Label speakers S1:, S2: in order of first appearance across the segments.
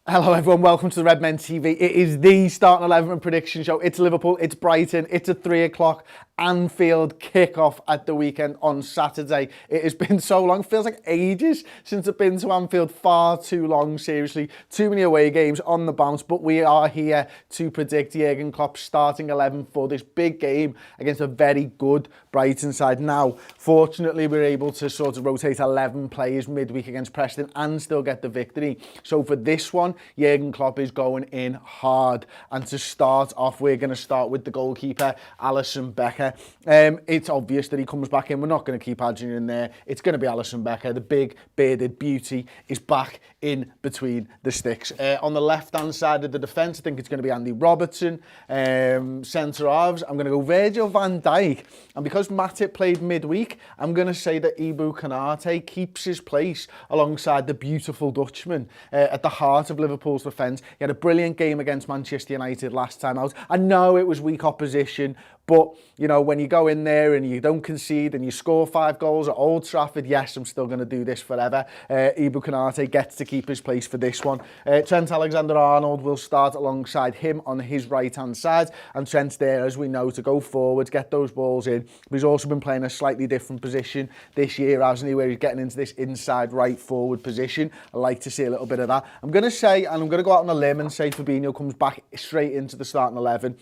S1: Hello everyone, welcome to the Redmen TV. It is the starting 11 prediction show. It's Liverpool, it's Brighton, it's a 3 o'clock Anfield kick-off at the weekend on Saturday. It has been so long, feels like ages since I've been to Anfield, far too long, seriously. Too many away games on the bounce, but we are here to predict Jurgen Klopp's starting 11 for this big game against a very good Brighton side. Now, fortunately, we're able to sort of rotate 11 players midweek against Preston and still get the victory. So for this one, Jurgen Klopp is going in hard. And to start off, we're going to start with the goalkeeper, Alisson Becker. It's obvious that he comes back in. We're not going to keep Adrian in there. It's going to be Alisson Becker. The big bearded beauty is back in between the sticks. On the left-hand side of the defence, I think it's going to be Andy Robertson. Centre-halves, I'm going to go Virgil van Dijk. And because Matip played midweek, I'm going to say that Konate keeps his place alongside the beautiful Dutchman at the heart of Liverpool's defence. He had a brilliant game against Manchester United last time out. I know it was weak opposition, but, you know, when you go in there and you don't concede and you score 5 goals at Old Trafford, yes, I'm still going to do this forever. Konate gets to keep his place for this one. Trent Alexander-Arnold will start alongside him on his right-hand side. And Trent's there, as we know, to go forward, get those balls in. But he's also been playing a slightly different position this year, hasn't he, where he's getting into this inside right-forward position. I like to see a little bit of that. I'm going to say, and I'm going to go out on a limb and say Fabinho comes back straight into the starting 11.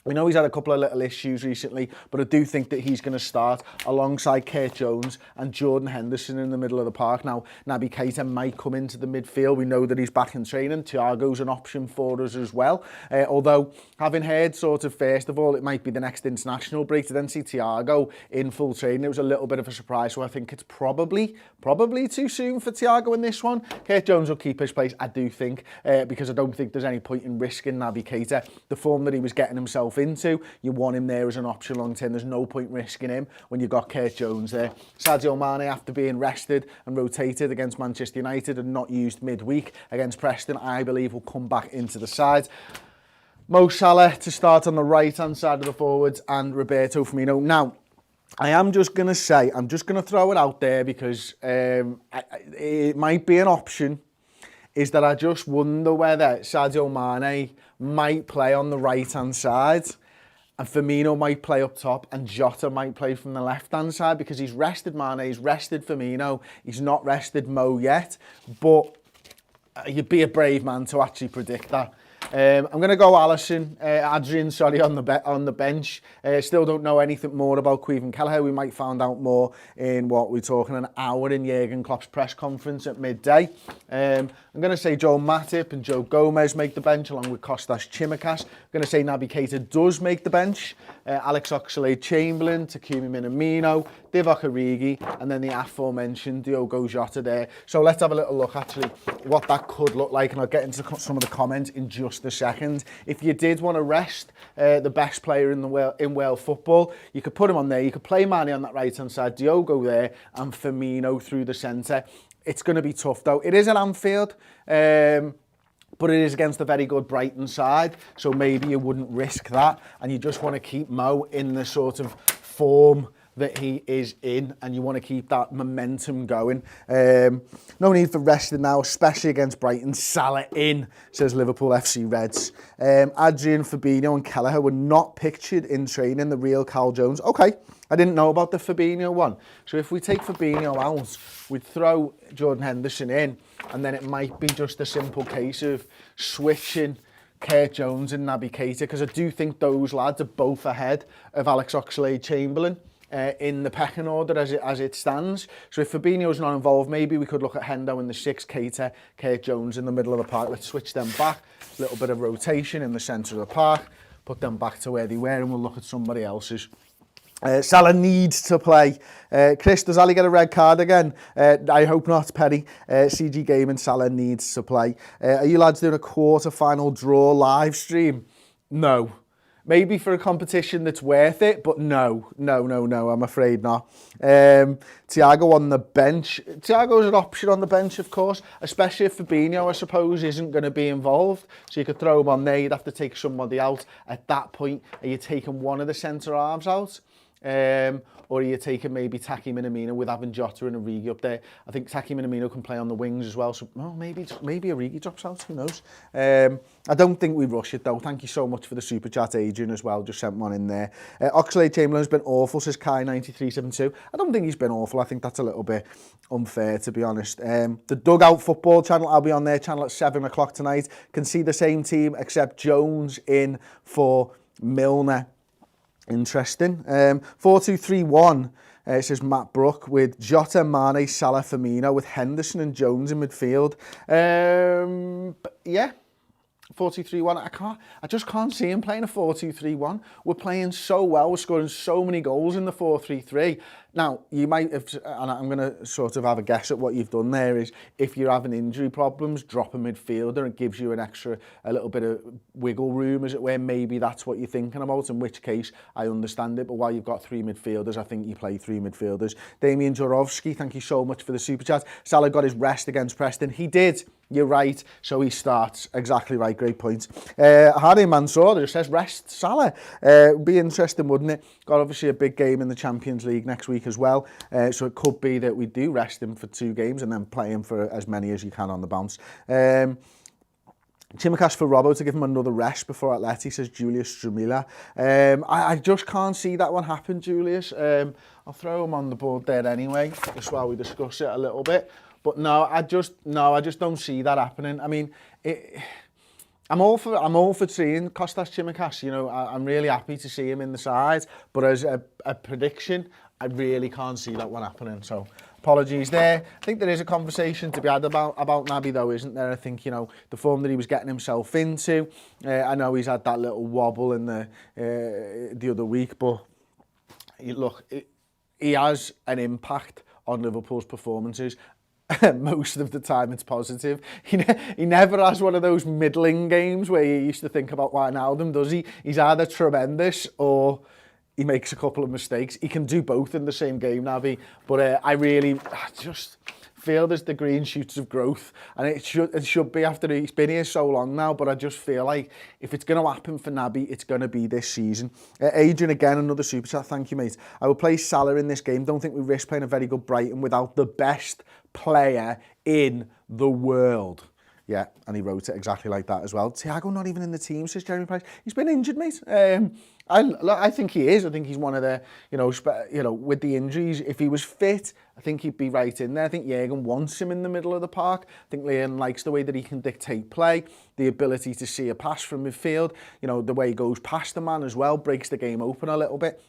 S1: We know he's had a couple of little issues recently, but I do think that he's going to start alongside Kurt Jones and Jordan Henderson in the middle of the park. Now, Naby Keita might come into the midfield. We know that he's back in training. Thiago's an option for us as well. Although, having heard sort of, first of all, it might be the next international break to then see Thiago in full training. It was a little bit of a surprise, so I think it's probably too soon for Thiago in this one. Kurt Jones will keep his place, I do think, because I don't think there's any point in risking Naby Keita. The form that he was getting himself into, you want him there as an option long term. There's no point risking him when you've got Kurt Jones there. Sadio Mane, after being rested and rotated against Manchester United and not used midweek against Preston, I believe will come back into the side. Mo Salah to start on the right-hand side of the forwards and Roberto Firmino. Now, I am just going to say, I'm just going to throw it out there because it might be an option, is that I just wonder whether Sadio Mane might play on the right-hand side and Firmino might play up top and Jota might play from the left-hand side, because he's rested Mane, he's rested Firmino, he's not rested Mo yet, but you'd be a brave man to actually predict that. I'm going to go Adrian, on the bench. Still don't know anything more about Caoimhin Kelleher. We might find out more in what we're talking an hour in Jurgen Klopp's press conference at midday. I'm going to say Joe Matip and Joe Gomez make the bench along with Kostas Tsimikas. I'm going to say Naby Keita does make the bench. Alex Oxlade-Chamberlain, Takumi Minamino, Divock Origi, and then the aforementioned Diogo Jota there. So let's have a little look actually what that could look like, and I'll get into some of the comments in just a second. If you did want to rest the best player in world football, you could put him on there. You could play Mane on that right-hand side, Diogo there, and Firmino through the centre. It's going to be tough though. It is at Anfield, but it is against a very good Brighton side, so maybe you wouldn't risk that, and you just want to keep Mo in the sort of form that he is in, and you want to keep that momentum going. No need for resting now, especially against Brighton. Salah in, says Liverpool FC Reds. Adrian, Fabinho and Kelleher were not pictured in training, the real Cal Jones. Okay, I didn't know about the Fabinho one. So if we take Fabinho out, we'd throw Jordan Henderson in, and then it might be just a simple case of switching Kurt Jones and Naby Keita, because I do think those lads are both ahead of Alex Oxlade-Chamberlain in the pecking order as it stands. So if Fabinho's not involved, maybe we could look at Hendo in the 6, Keita, Kurt Jones in the middle of the park. Let's switch them back. A little bit of rotation in the centre of the park. Put them back to where they were, and we'll look at somebody else's. Salah needs to play. Chris, does Ali get a red card again? I hope not, Perry. CG Gaming, Salah needs to play. Are you lads doing a quarter-final draw live stream? No. Maybe for a competition that's worth it, but no, I'm afraid not. Thiago on the bench. Thiago's an option on the bench, of course, especially if Fabinho, I suppose, isn't going to be involved. So you could throw him on there, you'd have to take somebody out. At that point, are you taking one of the centre-halves out? Or are you taking maybe Taki Minamino with having Jota and Origi up there? I think Taki Minamino can play on the wings as well, so maybe Origi drops out, who knows? I don't think we rush it though. Thank you so much for the super chat, Adrian, as well, just sent one in there. Oxlade-Chamberlain's been awful, says Kai9372. I don't think he's been awful, I think that's a little bit unfair, to be honest. The Dugout Football channel, I'll be on their channel at 7 o'clock tonight. Can see the same team except Jones in for Milner. Interesting. 4-2-3-1, it says Matt Brook, with Jota, Mane, Salah, Firmino, with Henderson and Jones in midfield. Yeah, 4-2-3-1. I just can't see him playing a 4-2-3-1. We're playing so well. We're scoring so many goals in the 4-3-3. Now, you might have, and I'm going to sort of have a guess at what you've done there, is if you're having injury problems, drop a midfielder. It gives you a little bit of wiggle room, as it were. Maybe that's what you're thinking about, in which case I understand it. But while you've got 3 midfielders, I think you play 3 midfielders. Damien Jorovski, thank you so much for the super chat. Salah got his rest against Preston. He did. You're right. So he starts. Exactly right. Great point. Harry Mansour just says rest Salah. Would be interesting, wouldn't it? Got obviously a big game in the Champions League next week as well. So it could be that we do rest him for 2 games and then play him for as many as you can on the bounce. Chimicast for Robbo to give him another rest before Atleti, says Julius Strumila. I just can't see that one happen, Julius. I'll throw him on the board there anyway, just while we discuss it a little bit. But no, I just don't see that happening. I mean, I'm all for seeing Kostas Tsimikas. You know, I'm really happy to see him in the side. But as a prediction, I really can't see that one happening. So apologies there. I think there is a conversation to be had about Naby though, isn't there? I think, you know, the form that he was getting himself into. I know he's had that little wobble in the other week, but look, he has an impact on Liverpool's performances. Most of the time it's positive. He never has one of those middling games where you used to think about Wijnaldum, does he? He's either tremendous or he makes a couple of mistakes. He can do both in the same game, Naby. But I just feel there's the green shoots of growth, and it should be after he's been here so long now. But I just feel like if it's going to happen for Naby, it's going to be this season. Adrian again, another super chat. Thank you, mate. I will play Salah in this game. Don't think we risk playing a very good Brighton without the best player in the world. Yeah, and he wrote it exactly like that as well. Thiago not even in the team, says Jeremy Price. He's been injured, mate. I think he is. I think he's one of the, with the injuries, if he was fit, I think he'd be right in there. I think Jürgen wants him in the middle of the park. I think Leon likes the way that he can dictate play, the ability to see a pass from midfield, the way he goes past the man as well, breaks the game open a little bit.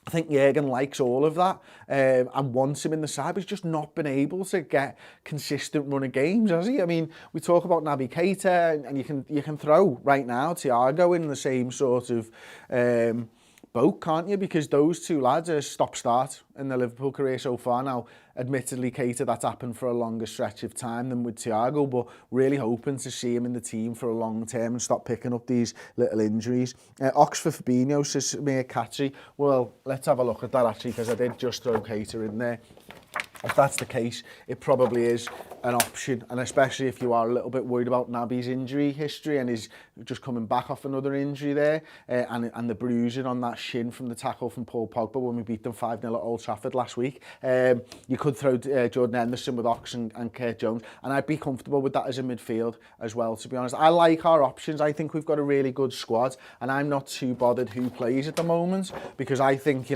S1: I think Jürgen likes all of that and wants him in the side, but he's just not been able to get consistent run of games, has he? I mean, we talk about Naby Keita, and you can throw right now Thiago in the same sort of boat, can't you? Because those two lads are stop-start in their Liverpool career so far. Now, admittedly, Keita, that's happened for a longer stretch of time than with Thiago, but really hoping to see him in the team for a long term and stop picking up these little injuries. Oxford Fabinho says, Mia Katri. Well, let's have a look at that actually, because I did just throw Keita in there. If that's the case, it probably is an option, and especially if you are a little bit worried about Naby's injury history and he's just coming back off another injury there, and the bruising on that shin from the tackle from Paul Pogba when we beat them 5-0 at Old Trafford last week. You could throw Jordan Henderson with Ox and Kurt Jones, and I'd be comfortable with that as a midfield as well, to be honest. I like our options. I think we've got a really good squad, and I'm not too bothered who plays at the moment, because I think,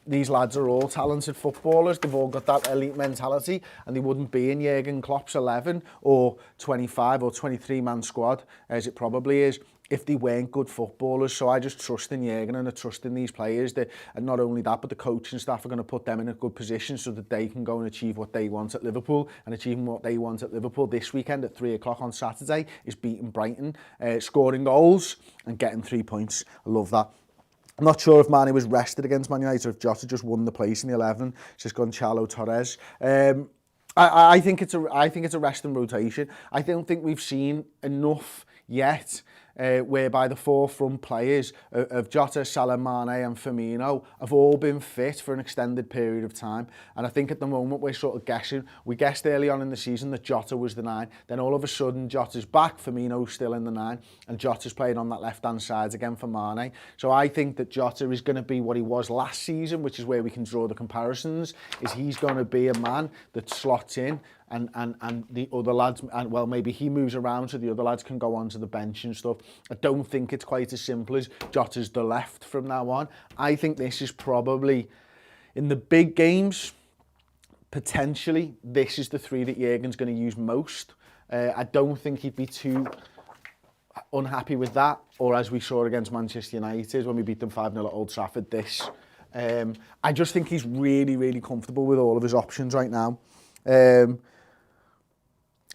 S1: these lads are all talented footballers. They've all got that elite mentality, and they wouldn't be in Jürgen Klopp's 11 or 25 or 23-man squad, as it probably is, if they weren't good footballers. So I just trust in Jürgen and I trust in these players. And not only that, but the coaching staff are going to put them in a good position so that they can go and achieve what they want at Liverpool. And achieving what they want at Liverpool this weekend at 3 o'clock on Saturday is beating Brighton, scoring goals and getting 3 points. I love that. I'm not sure if Mane was rested against Man United or if Jota just won the place in the 11. It's just Gonçalo Torres. I think it's a rest and rotation. I don't think we've seen enough yet whereby the four front players of Jota, Salah, Mane and Firmino have all been fit for an extended period of time. And I think at the moment we're sort of guessing. We guessed early on in the season that Jota was the 9. Then all of a sudden Jota's back, Firmino's still in the 9, and Jota's playing on that left-hand side again for Mane. So I think that Jota is going to be what he was last season, which is where we can draw the comparisons, is he's going to be a man that slots in and the other lads, and well, maybe he moves around so the other lads can go onto the bench and stuff. I don't think it's quite as simple as Jota's the left from now on. I think this is probably, in the big games, potentially, this is the 3 that Jurgen's going to use most. I don't think he'd be too unhappy with that, or as we saw against Manchester United when we beat them 5-0 at Old Trafford, this. I just think he's really, really comfortable with all of his options right now.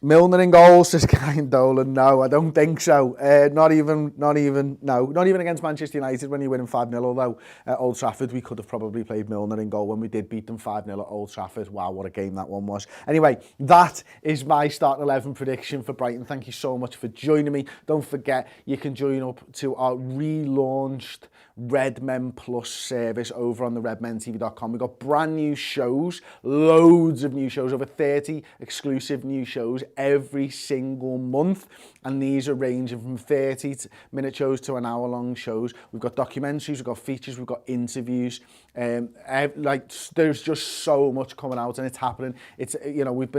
S1: Milner in goal, says Kai Dolan. No, I don't think so. Not even against Manchester United when you win 5-0, although at Old Trafford we could have probably played Milner in goal when we did beat them 5-0 at Old Trafford. Wow, what a game that one was. Anyway, that is my starting 11 prediction for Brighton. Thank you so much for joining me. Don't forget, you can join up to our relaunched Redmen Plus service over on the redmentv.com. We've got brand new shows, loads of new shows, over 30 exclusive new shows every single month, and these are ranging from 30-minute shows to an hour-long shows. We've got documentaries, we've got features, we've got interviews. There's just so much coming out, and it's happening. It's, you know, we've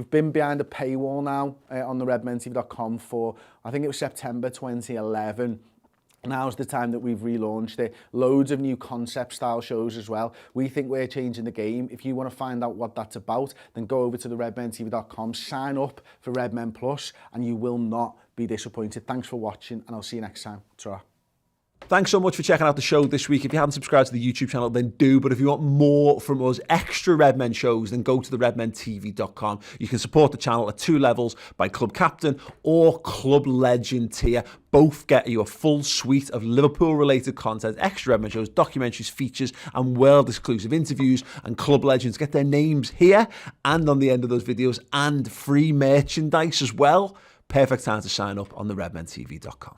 S1: been behind a paywall now on the redmentv.com for, I think it was September 2011. Now's the time that we've relaunched it. Loads of new concept style shows as well. We think we're changing the game. If you want to find out what that's about, then go over to the redmentv.com, sign up for Redmen Plus, and you will not be disappointed. Thanks for watching, and I'll see you next time. Ta-ra.
S2: Thanks so much for checking out the show this week. If you haven't subscribed to the YouTube channel, then do. But if you want more from us, extra Redmen shows, then go to the redmentv.com. You can support the channel at 2 levels, by Club Captain or Club Legend tier. Both get you a full suite of Liverpool-related content, extra Redmen shows, documentaries, features, and world-exclusive interviews. And Club Legends get their names here and on the end of those videos, and free merchandise as well. Perfect time to sign up on the redmentv.com.